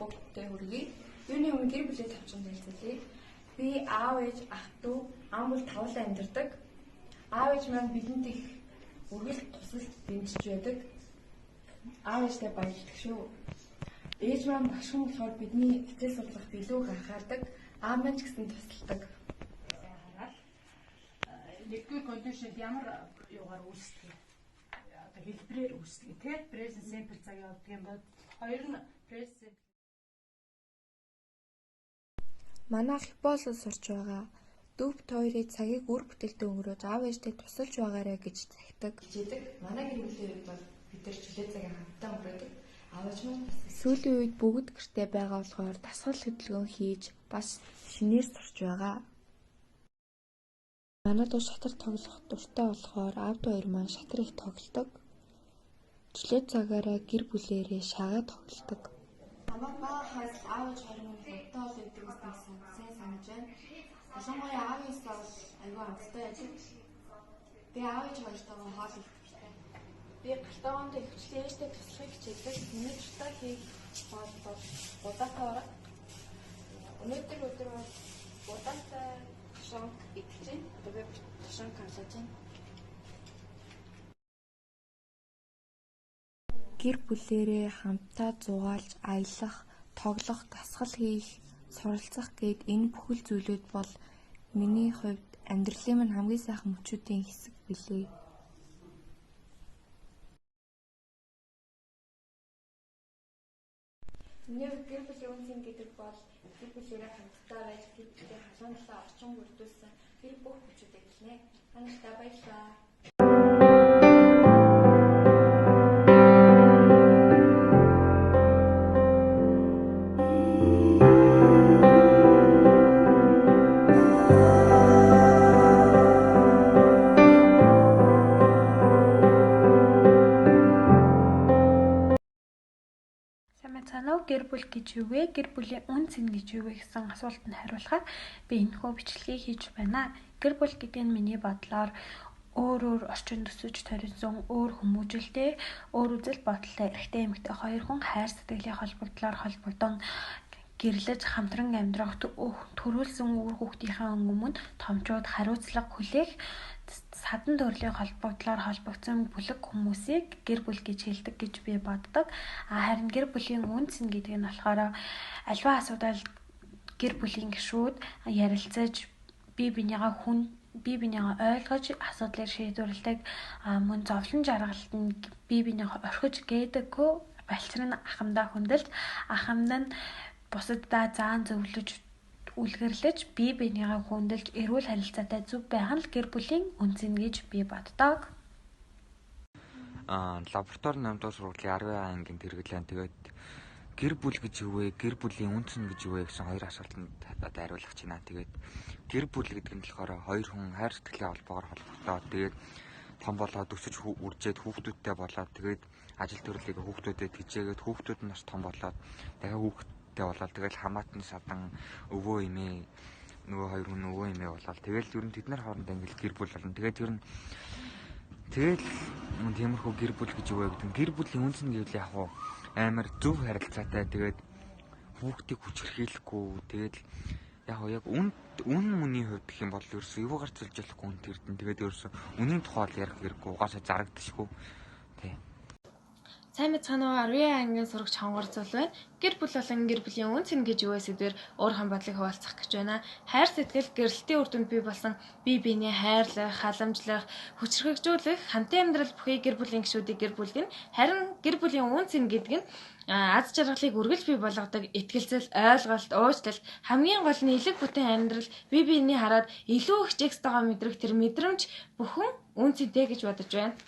бүгдтэй хүргэе. Юуны өмнө гэр бүлийн тавчхан танилцуулъя. Би аав ээж ах дүү ам бол тавлаа амьдардаг. Аав ээж маань бидэнд их үргэлж тусалж дэмжиж байдаг. Аав ээжтэй баярлдаг шүү. Ээж маань багшхан болохоор бидний хичээл судлах билүүг анхаардаг. Аав маань ч гэсэн тусалдаг. Нэгдүгээр кондишнд ямар юугаар үүсдэг? Одоо хэлбэрээр үүсдэг тийм present simple цаг явуулдаг юм бол хоёр нь present. Манайх Японд сурч байгаа. Дүүбт хоёрын цагийг үр бүтээлтэй өнгөрөөж аав ээжтэй тусалж байгаарэ гэж захидаг. Манай гэр бүлийн үед бол бид нар чөлөө цагийг хамтдаа өнгөрөөдөг. Аав ээж маань сүүлийн үед бүгд гэртээ байгаа болохоор дасгал хөдөлгөөн хийж бас шинээр сурч байгаа. Манай дуу шатар тоглох дуртай болохоор аав дүү хоёр маань шатар их тоглодог. Чөлөө цагаараа гэр бүлээрээ шагаа тоглодог. Намайг бага хаас аав ээж хоёр маань хөвтөө ол өгдөгс гэсэн сайн санаж байна. Ялангуяа аав ээжтэй бол аюул амттай байдаг. Би аав ээж хоёртойгоо хоол идэх хэрэгтэй. Би гартаонд хөвчлээ ээжтэй туслахыг хичээдэг. Миний дуртай хийх хоол бол удаатай орог. Өнөөдөр өдөр бол удаатай шонк идэж байна. Одоо би шонк харлаж байна. Гэр бүлээрээ хамтдаа зугаалж, аялах, тоглох, дасгал хийх, суралцах гээд энэ бүхэл зүйлүүд бол миний хувьд амьдралын минь хамгийн сайхан мөчүүдийн хэсэг билээ. Миний гэр бүлийн үнцэн гэдэг бол гэр бүлээрээ хамтдаа байж гэр бүлийн халуун талаа орчин бүрдүүлсэн тэр бүх мөчүүдийг хэлнэ. Танартай баярлалаа. Гэр бүл гэж юу вэ? Гэр бүлийн үнц нь гэж юу вэ гэсэн асуултанд хариулахаар би энэхүү бичлэгийг хийж байна. Гэр бүл гэдэг нь миний бодлоор өөр орчин төсөж төрсөн өөр хүмүүжлтэй, өөр үзэл бодолтой эрэгтэй эмэгтэй хоёр хүн хайр сэтгэлийн холбогдлоор холбогдсон гэрлэж хамтран амьдрах төрүүлсэн үр хүүхдийнхээ өмнө томчууд хариуцлага хүлээх садан төрлийн холбогдлоор холбогдсон бүлэг хүмүүсийг гэр бүл гэж хэлдэг гэж би боддог. Харин гэр бүлийн үнц нь гэдэг нь болохоор аливаа асуудал гэр бүлийн гишүүд ярилцаж бие бинийгаа ойлгож асуудлыг шийдвэрлэдэг. Мөн зовлон жаргалт нь бие бинийгаа орхиж гээдэггүй балчир нь ахамдаа хөндлөж ахамд нь бусаддаа заан зөвлөж үлгэрлэж бие бинийгаа хөндлөж эрүүл харилцаатай зөв байх нь гэр бүлийн үнц нь гэж би боддог. Лаборатори 8 дугаар сургуулийн 10 ангийн тэргэлэн тэгээд гэр бүл гэж юу вэ? Гэр бүлийн үнц нь гэж юу вэ гэсэн хоёр асуултанд одоо хариулах чинь. Тэгээд гэр бүл гэдэг нь болохоор хоёр хүн хайр сэтгэлийн холбоогоор холбогдоод тэгээд том болоод өсөж үржээд хүүхдүүдтэй болоод тэгээд ажил төрлийг хүүхдүүдэд хичээгээд хүүхдүүд нь бас том болоод дахиад хүүхдтэй болоод тэгэл хамаатны садан өвөө эмээ нөгөө хоёр хүн өвөө эмээ болоод тэгэл ер нь тэд нар хоорондоо ингээл гэр бүл болно. Тэгээд ер нь тэгэл тиймэрхүү гэр бүл гэж юу вэ гэдэг нь гэр бүлийн үнц нь гэвэл яг хуу амар зөв харилцаатай тэгээд хүүхдийг хүчрхийлэхгүй тэгээд яг үн мөний хувьд гэх юм бол ерөөсөө юу гарч илж болохгүй үн тэрдэн тэгээд ерөөсөө үнийн тухай ярих хэрэггүй угаасаа зарагдчихгүй тий. Сайн мэцгаанаа 10 ангийн сурагч хонгор зул байна. Гэр бүл болон гэр бүлийн үнц нь гэж юу вэ сэдвээр өөрийнхөө бодлыг хуваалцах гэж байна. Хайр сэтгэл гэрэлтийн үр дүнд бий болсон бие биений хайрлах, халамжлах, хүчрхэгжүүлэх, хамтын амьдрал бүхий гэр бүлийн гишүүдийг гэр бүлгэн. Харин гэр бүлийн үнц нь гэдэг нь аз жаргалыг үргэлж бий болгодог итгэлцэл, ойлголт, уучлал, хамгийн гол нь элэг бүтээн амьдрал бие биений хараад илүү их жигстэйгоо мэдрэх тэр мэдрэмж бүхэн үнцэнтэй гэж бодож байна.